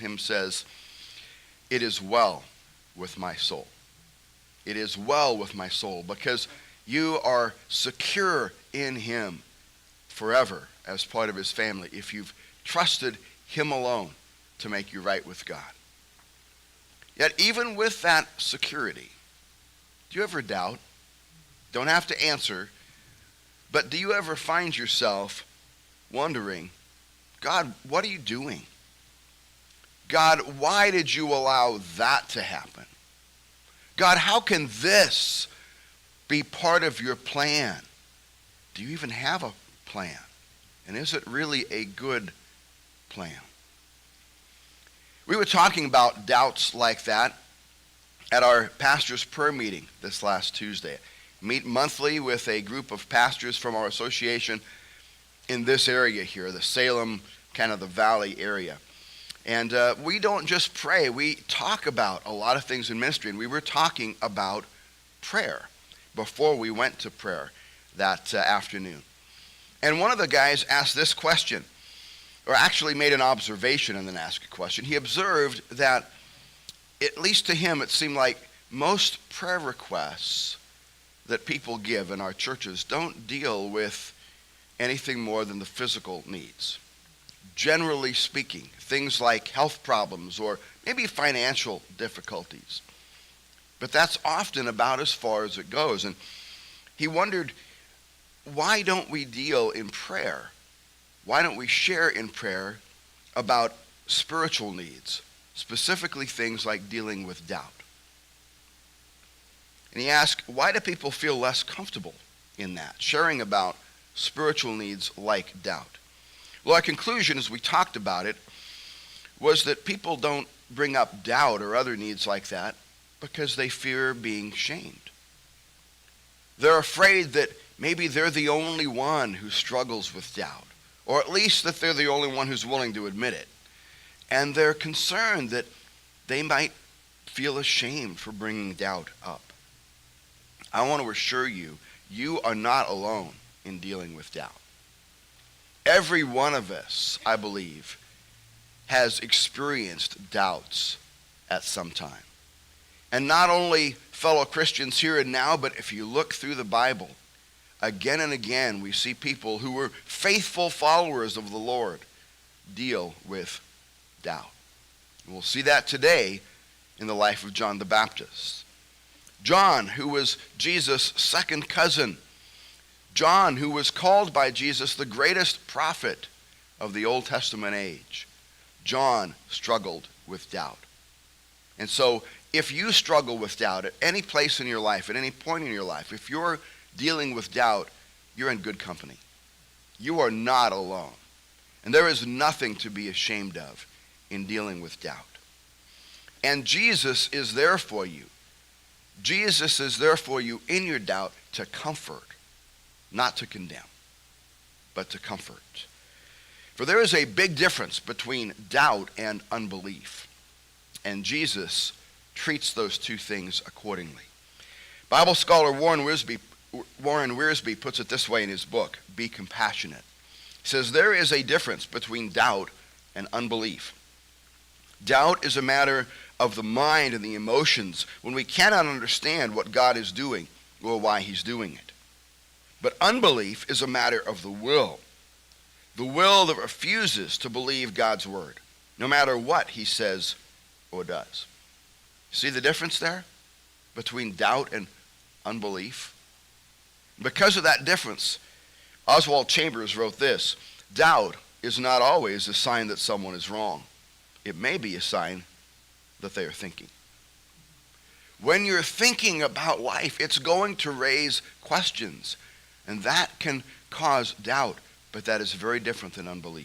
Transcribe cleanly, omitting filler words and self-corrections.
hymn says, "It is well with my soul." It is well with my soul, because you are secure in him forever as part of his family if you've trusted him alone to make you right with God. Yet even with that security, do you ever doubt? Don't have to answer, but do you ever find yourself wondering, God, what are you doing? God, why did you allow that to happen? God, how can this be part of your plan? Do you even have a plan? And is it really a good plan? We were talking about doubts like that at our pastor's prayer meeting this last Tuesday. Meet monthly with a group of pastors from our association in this area here, the Salem, kind of the Valley area. And we don't just pray, we talk about a lot of things in ministry. And we were talking about prayer before we went to prayer that afternoon. And one of the guys asked this question, or actually made an observation and then asked a question. He observed that, at least to him, it seemed like most prayer requests that people give in our churches don't deal with anything more than the physical needs. Generally speaking, things like health problems or maybe financial difficulties. But that's often about as far as it goes. And he wondered, why don't we deal in prayer? Why don't we share in prayer about spiritual needs, specifically things like dealing with doubt? And he asked, why do people feel less comfortable in that, sharing about spiritual needs like doubt? Well, our conclusion, as we talked about it, was that people don't bring up doubt or other needs like that because they fear being shamed. They're afraid that maybe they're the only one who struggles with doubt, or at least that they're the only one who's willing to admit it. And they're concerned that they might feel ashamed for bringing doubt up. I want to assure you, you are not alone in dealing with doubt. Every one of us, I believe, has experienced doubts at some time. And not only fellow Christians here and now, but if you look through the Bible, again and again we see people who were faithful followers of the Lord deal with doubt. And we'll see that today in the life of John the Baptist. John, who was Jesus' second cousin. John, who was called by Jesus the greatest prophet of the Old Testament age. John struggled with doubt. And so if you struggle with doubt at any place in your life, at any point in your life, if you're dealing with doubt, you're in good company. You are not alone. And there is nothing to be ashamed of in dealing with doubt. And Jesus is there for you. Jesus is there for you in your doubt to comfort, not to condemn, but to comfort. For there is a big difference between doubt and unbelief. And Jesus treats those two things accordingly. Bible scholar Warren Wiersbe puts it this way in his book, Be Compassionate. He says, there is a difference between doubt and unbelief. Doubt is a matter of the mind and the emotions when we cannot understand what God is doing or why he's doing it. But unbelief is a matter of the will that refuses to believe God's word, no matter what he says or does. See the difference there between doubt and unbelief? Because of that difference, Oswald Chambers wrote this: doubt is not always a sign that someone is wrong. It may be a sign that they are thinking. When you're thinking about life, it's going to raise questions, and that can cause doubt, but that is very different than unbelief.